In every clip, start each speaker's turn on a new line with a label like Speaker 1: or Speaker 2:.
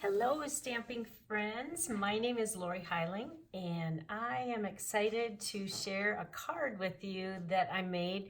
Speaker 1: Hello, stamping friends. My name is Lorri Heiling, and I am excited to share a card with you that I made.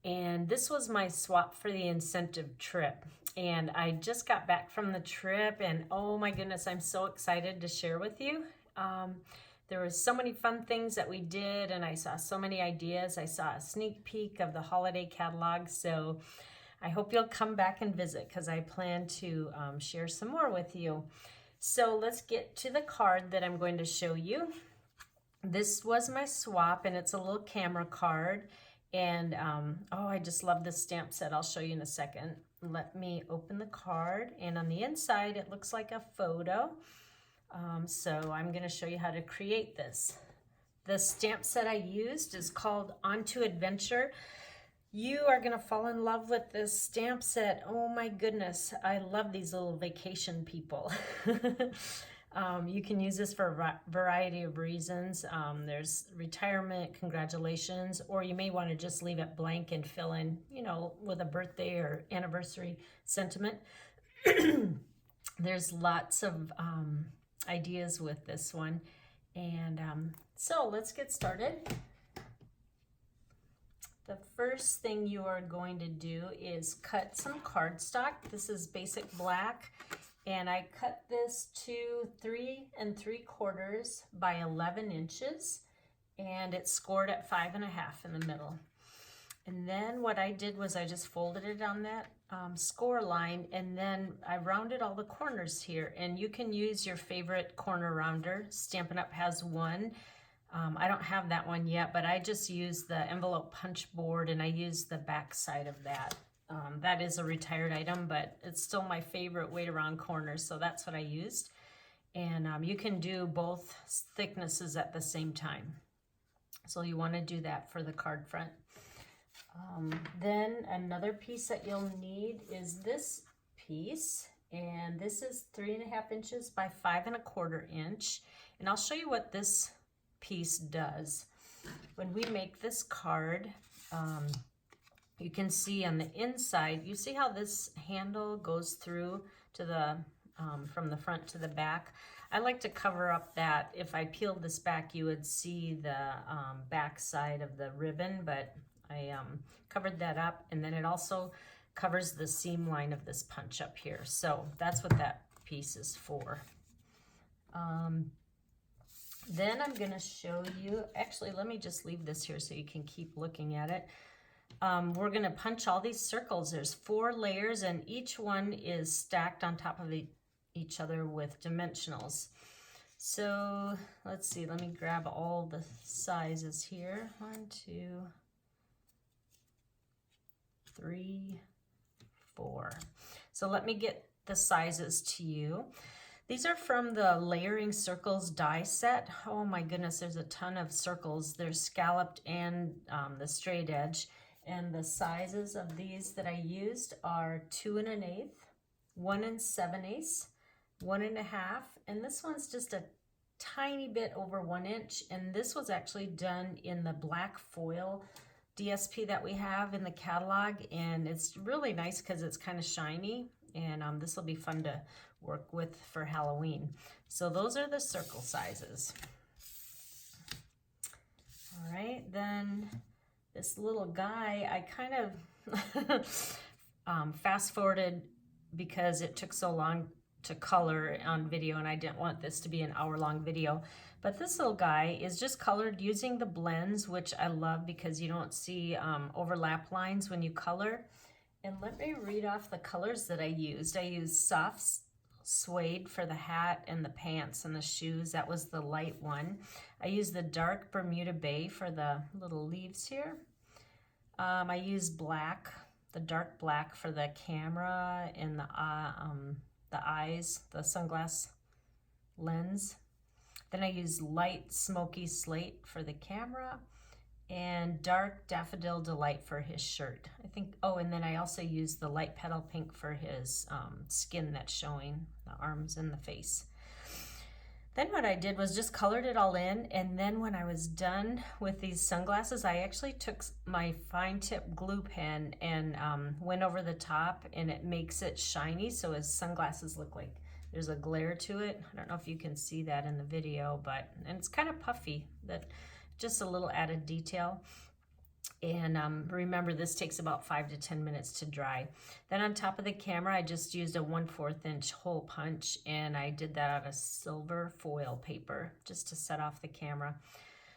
Speaker 1: And this was my swap for the incentive trip. And I just got back from the trip, and oh my goodness, I'm so excited to share with you. There was so many fun things that we did, and I saw so many ideas. I saw a sneak peek of the holiday catalog, so I hope you'll come back and visit because I plan to share some more with you. So let's get to the card that I'm going to show you. This was my swap, and it's a little camera card. And oh, I just love this stamp set. I'll show you in a second. Let me open the card, and on the inside it looks like a photo. So I'm going to show you how to create this. The stamp set I used is called On to Adventure. You are going to fall in love with this stamp set. Oh my goodness, I love these little vacation people. You can use this for a variety of reasons. There's retirement, congratulations, or you may want to just leave it blank and fill in, you know, with a birthday or anniversary sentiment. There's lots of ideas with this one. And so let's get started. The first thing you are going to do is cut some cardstock. This is basic black, and I cut this to 3 3/4 by 11 inches, and it's scored at 5 1/2 in the middle. And then what I did was I just folded it on that score line, and then I rounded all the corners here. And you can use your favorite corner rounder. Stampin' Up! Has one. I don't have that one yet, but I just use the envelope punch board, and I use the back side of that. That is a retired item, but it's still my favorite way to round corners, so that's what I used. And you can do both thicknesses at the same time. So you want to do that for the card front. Then another piece that you'll need is this piece, and this is 3 1/2 inches by 5 1/4 inch. And I'll show you what this piece does. When we make this card, you can see on the inside, you see how this handle goes through to the from the front to the back. I like to cover up that. If I peeled this back, you would see the back side of the ribbon, but I covered that up, and then it also covers the seam line of this punch up here. So that's what that piece is for. Then I'm going to show you, actually, let me just leave this here so you can keep looking at it. We're going to punch all these circles. There's 4 layers, and each one is stacked on top of each other with dimensionals. So let's see, let me grab all the sizes here. 1, 2, 3, 4. So let me get the sizes to you. These are from the Layering Circles die set. Oh my goodness, there's a ton of circles. There's scalloped and the straight edge. And the sizes of these that I used are 2 1/8, 1 7/8, 1 1/2, and this one's just a tiny bit over 1 inch. And this was actually done in the black foil DSP that we have in the catalog, and it's really nice because it's kind of shiny, and this will be fun to work with for Halloween. So those are the circle sizes. All right, then this little guy, I kind of fast forwarded because it took so long to color on video, and I didn't want this to be an hour-long video. But this little guy is just colored using the blends, which I love because you don't see overlap lines when you color. And let me read off the colors that I used. I used soft suede for the hat and the pants and the shoes. That was the light one. I used the dark Bermuda Bay for the little leaves here. I used black, the dark black for the camera and the eyes, the sunglass lens. Then I used light smoky slate for the camera and dark daffodil delight for his shirt. I think, oh, and then I also used the light petal pink for his skin that's showing, the arms and the face. Then what I did was just colored it all in, and then when I was done with these sunglasses, I actually took my fine tip glue pen and went over the top, and it makes it shiny, so his sunglasses look like there's a glare to it. I don't know if you can see that in the video, and it's kind of puffy, that just a little added detail. And remember, this takes about 5 to 10 minutes to dry. Then on top of the camera, I just used a 1/4 inch hole punch, and I did that out of silver foil paper just to set off the camera.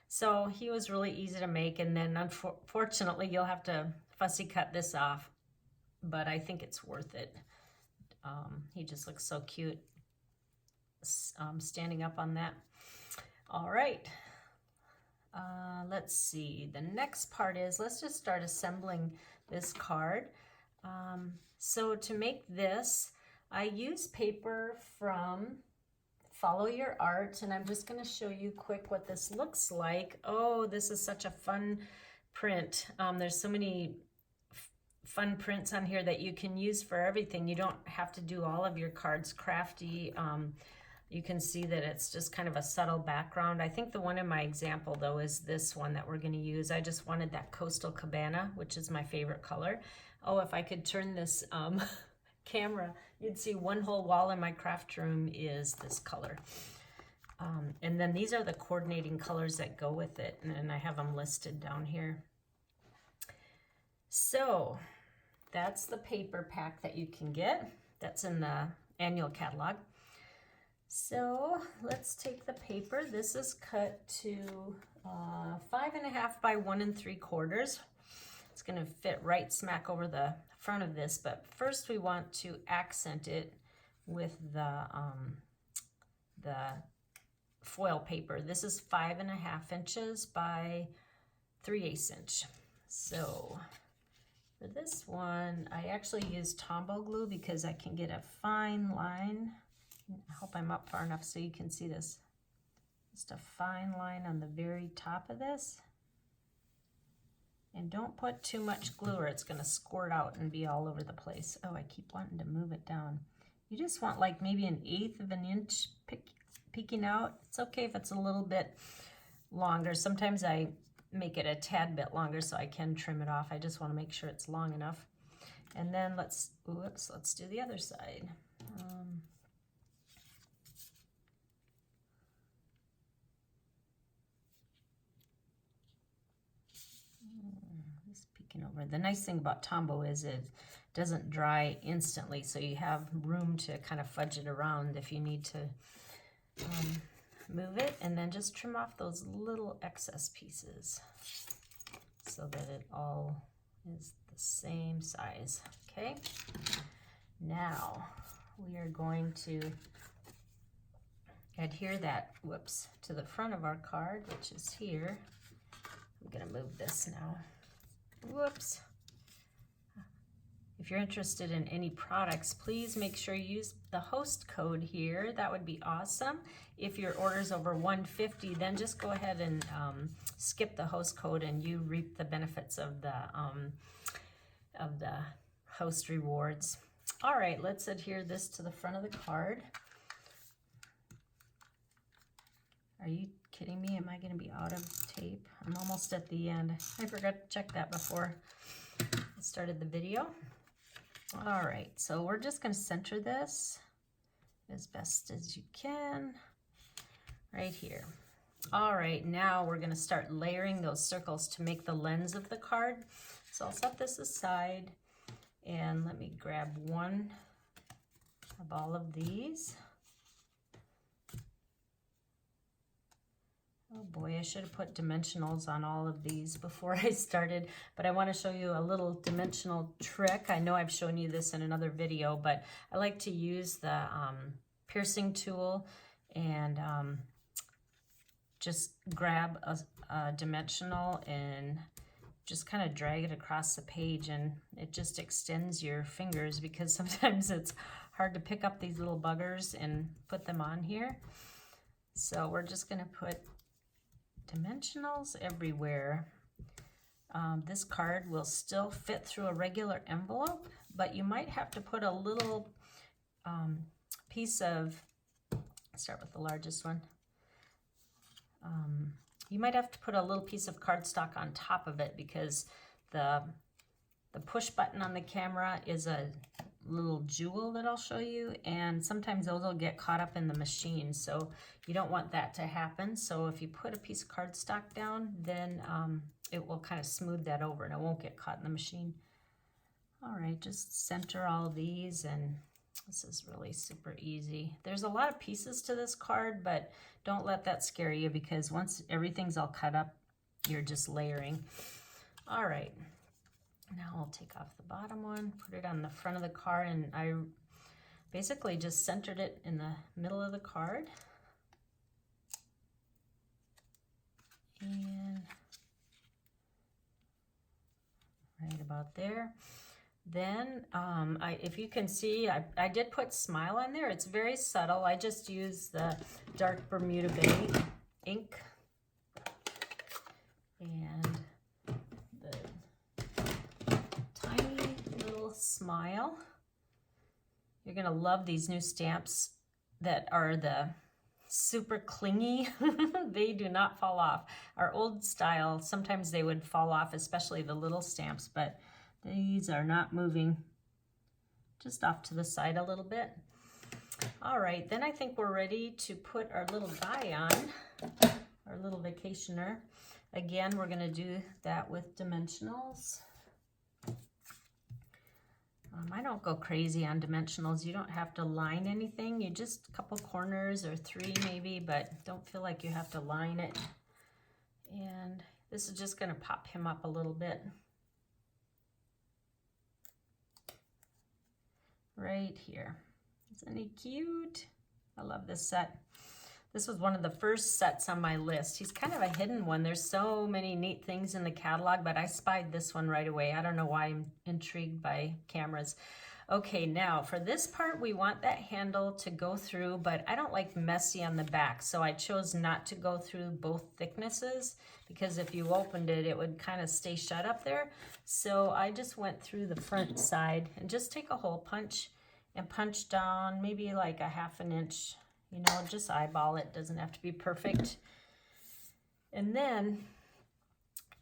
Speaker 1: So he was really easy to make, and then unfortunately you'll have to fussy cut this off, but I think it's worth it. He just looks so cute standing up on that. All right. Let's see, the next part is, let's just start assembling this card. So to make this, I use paper from Follow Your Art, and I'm just going to show you quick what this looks like. Oh, this is such a fun print. There's so many fun prints on here that you can use for everything. You don't have to do all of your cards crafty. You can see that it's just kind of a subtle background. I think the one in my example, though, is this one that we're going to use. I just wanted that Coastal Cabana, which is my favorite color. Oh, if I could turn this camera, you'd see one whole wall in my craft room is this color. And then these are the coordinating colors that go with it, and I have them listed down here. So that's the paper pack that you can get. That's in the annual catalog. So let's take the paper. This is cut to 5.5 by 1 3/4. It's going to fit right smack over the front of this, but first we want to accent it with the foil paper. This is 5.5 inches by 3/8 inch. So for this one, I actually use Tombow glue because I can get a fine line. I hope I'm up far enough so you can see this. Just a fine line on the very top of this. And don't put too much glue or it's going to squirt out and be all over the place. Oh, I keep wanting to move it down. You just want like maybe 1/8 of an inch peeking out. It's okay if it's a little bit longer. Sometimes I make it a tad bit longer so I can trim it off. I just want to make sure it's long enough. And then let's do the other side. Just peeking over. The nice thing about Tombow is it doesn't dry instantly, so you have room to kind of fudge it around if you need to move it, and then just trim off those little excess pieces so that it all is the same size. Okay, now we are going to adhere that, to the front of our card, which is here. I'm going to move this now. Whoops. If you're interested in any products, please make sure you use the host code here. That would be awesome. If your order's over $150, then just go ahead and skip the host code and you reap the benefits of the host rewards. All right, let's adhere this to the front of the card. Are you kidding me? Am I going to be out of tape? I'm almost at the end. I forgot to check that before I started the video. All right, so we're just going to center this as best as you can right here. All right, now we're going to start layering those circles to make the lens of the card. So I'll set this aside and let me grab one of all of these. Oh boy, I should have put dimensionals on all of these before I started, but I want to show you a little dimensional trick. I know I've shown you this in another video, but I like to use the piercing tool and just grab a dimensional and just kind of drag it across the page, and it just extends your fingers because sometimes it's hard to pick up these little buggers and put them on here. So we're just going to put dimensionals everywhere. This card will still fit through a regular envelope, but you might have to put a little piece of, start with the largest one. You might have to put a little piece of cardstock on top of it because the push button on the camera is a little jewel that I'll show you, and sometimes those will get caught up in the machine, so you don't want that to happen. So if you put a piece of cardstock down, then it will kind of smooth that over and it won't get caught in the machine. All right, just center all these, and this is really super easy. There's a lot of pieces to this card, but don't let that scare you, because once everything's all cut up, you're just layering. All right, now I'll take off the bottom one, put it on the front of the card, and I basically just centered it in the middle of the card. And right about there. Then, if you can see, I did put Smile on there. It's very subtle. I just used the dark Bermuda Bay ink. And the tiny little smile. You're going to love these new stamps that are the super clingy. They do not fall off. Our old style, sometimes they would fall off, especially the little stamps, but these are not moving. Just off to the side a little bit. All right, then I think we're ready to put our little die on, our little vacationer. Again, we're going to do that with dimensionals. I don't go crazy on dimensionals. You don't have to line anything. You just a couple corners or 3 maybe, but don't feel like you have to line it. And this is just going to pop him up a little bit. Right here. Isn't he cute? I love this set. This was one of the first sets on my list. He's kind of a hidden one. There's so many neat things in the catalog, but I spied this one right away. I don't know why I'm intrigued by cameras. Okay, now for this part, we want that handle to go through, but I don't like messy on the back, so I chose not to go through both thicknesses, because if you opened it, it would kind of stay shut up there. So I just went through the front side and just take a hole punch and punch down maybe like a 1/2 inch. You know, just eyeball it, doesn't have to be perfect. And then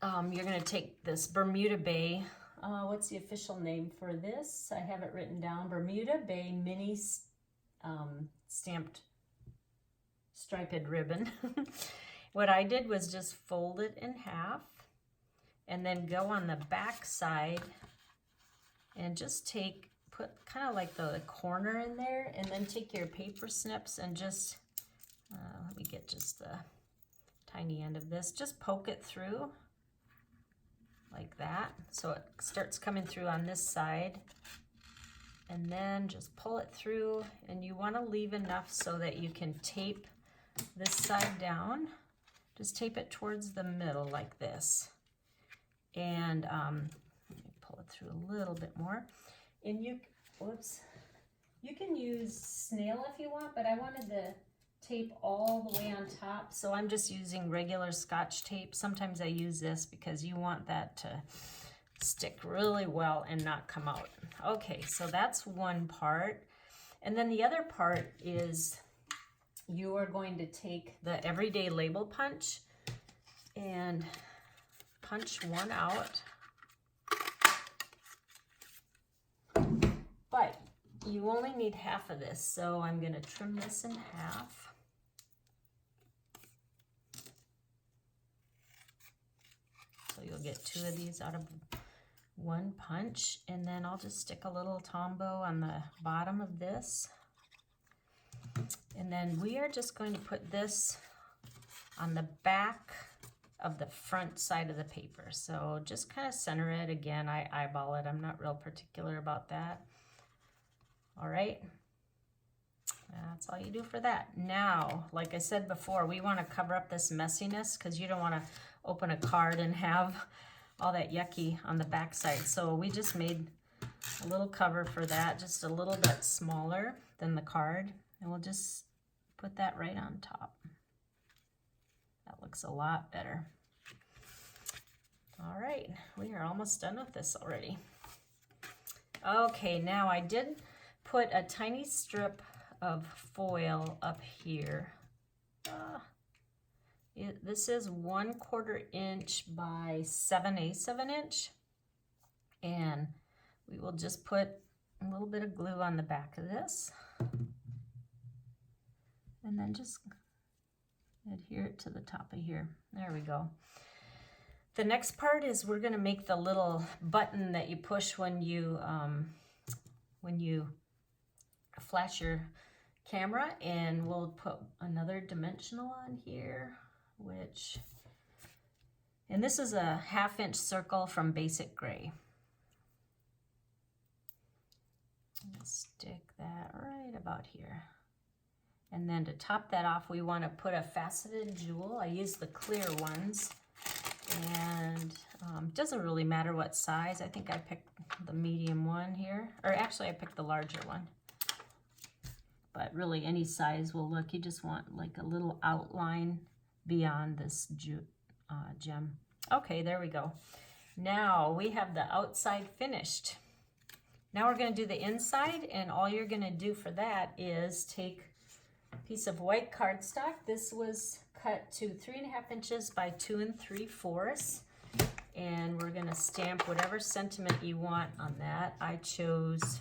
Speaker 1: you're gonna take this Bermuda Bay, what's the official name for this? I have it written down, Bermuda Bay Mini Stamped Striped Ribbon. What I did was just fold it in half and then go on the back side and just put kind of like the corner in there, and then take your paper snips and just, let me get just the tiny end of this, just poke it through like that. So it starts coming through on this side, and then just pull it through, and you want to leave enough so that you can tape this side down. Just tape it towards the middle like this. And let me pull it through a little bit more. And you can use snail if you want, but I wanted the tape all the way on top, so I'm just using regular Scotch tape. Sometimes I use this because you want that to stick really well and not come out. Okay, so that's one part. And then the other part is you are going to take the everyday label punch and punch one out. But you only need half of this, so I'm going to trim this in half. So you'll get 2 of these out of one punch, and then I'll just stick a little Tombow on the bottom of this. And then we are just going to put this on the back of the front side of the paper. So just kind of center it. Again, I eyeball it. I'm not real particular about that. All right, that's all you do for that. Now, like I said before, we want to cover up this messiness because you don't want to open a card and have all that yucky on the back side. So we just made a little cover for that, just a little bit smaller than the card, and we'll just put that right on top. That looks a lot better. All right, we are almost done with this already. Okay, now I did put a tiny strip of foil up here. This is 1/4 inch by 7/8 of an inch, and we will just put a little bit of glue on the back of this. And then just adhere it to the top of here. There we go. The next part is we're going to make the little button that you push when you flash your camera, and we'll put another dimensional on here, and this is a 1/2 inch circle from Basic Gray. Stick that right about here. And then to top that off, we want to put a faceted jewel. I use the clear ones, and it doesn't really matter what size. I think I picked the medium one here, or actually I picked the larger one. But really any size will look. You just want like a little outline beyond this gem. Okay, there we go. Now we have the outside finished. Now we're going to do the inside, and all you're going to do for that is take a piece of white cardstock. This was cut to 3.5 inches by 2 3/4, and we're going to stamp whatever sentiment you want on that. I chose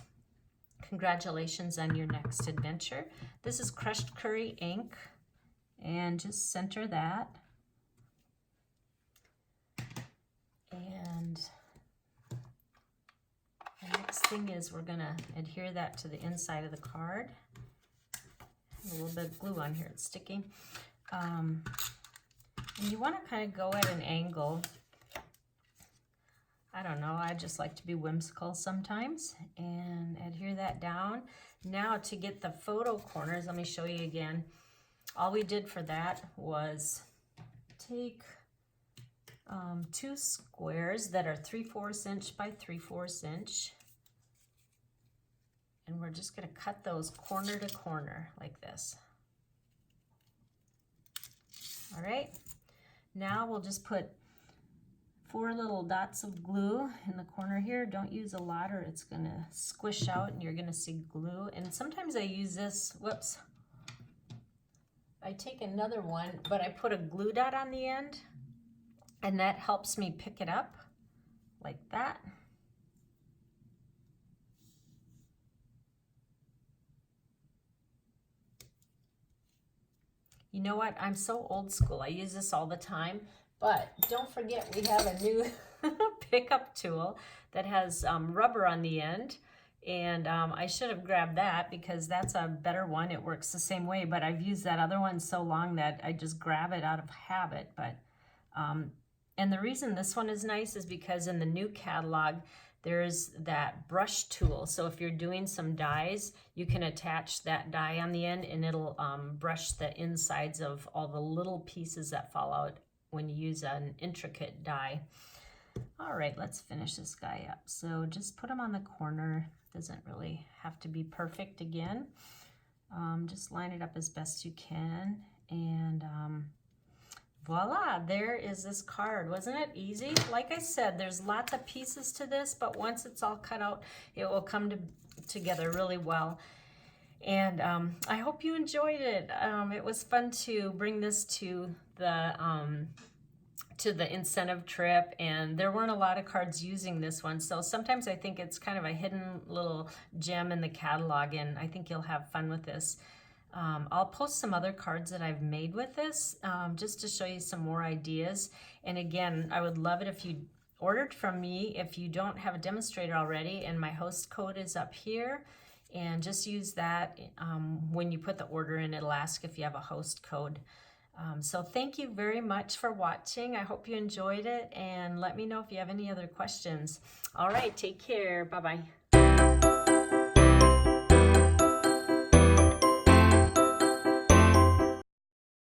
Speaker 1: "Congratulations on your next adventure." This is crushed curry ink, and just center that. And the next thing is we're going to adhere that to the inside of the card. A little bit of glue on here, it's sticky. And you want to kind of go at an angle. I don't know, I just like to be whimsical sometimes, and adhere that down. Now to get the photo corners, let me show you again. All we did for that was take 2 squares that are 3/4 inch by 3/4 inch, and we're just going to cut those corner to corner like this. All right, now we'll just put 4 little dots of glue in the corner here. Don't use a lot or it's going to squish out and you're going to see glue. And sometimes I use this, whoops, I take another one, but I put a glue dot on the end, and that helps me pick it up like that. You know what? I'm so old school. I use this all the time, but don't forget we have a new pickup tool that has rubber on the end, and I should have grabbed that because that's a better one. It works the same way, but I've used that other one so long that I just grab it out of habit. But and the reason this one is nice is because in the new catalog, there's that brush tool. So if you're doing some dies, you can attach that die on the end, and it'll brush the insides of all the little pieces that fall out when you use an intricate die. All right, let's finish this guy up. So just put them on the corner. Doesn't really have to be perfect again. Just line it up as best you can, and voila, there is this card. Wasn't it easy? Like I said, there's lots of pieces to this, but once it's all cut out, it will come together really well. And I hope you enjoyed it. It was fun to bring this to the incentive trip, and there weren't a lot of cards using this one. So sometimes I think it's kind of a hidden little gem in the catalog, and I think you'll have fun with this. I'll post some other cards that I've made with this just to show you some more ideas. And again, I would love it if you ordered from me if you don't have a demonstrator already, and my host code is up here. And just use that when you put the order in. It'll ask if you have a host code. So thank you very much for watching. I hope you enjoyed it, and let me know if you have any other questions. All right, take care. Bye-bye.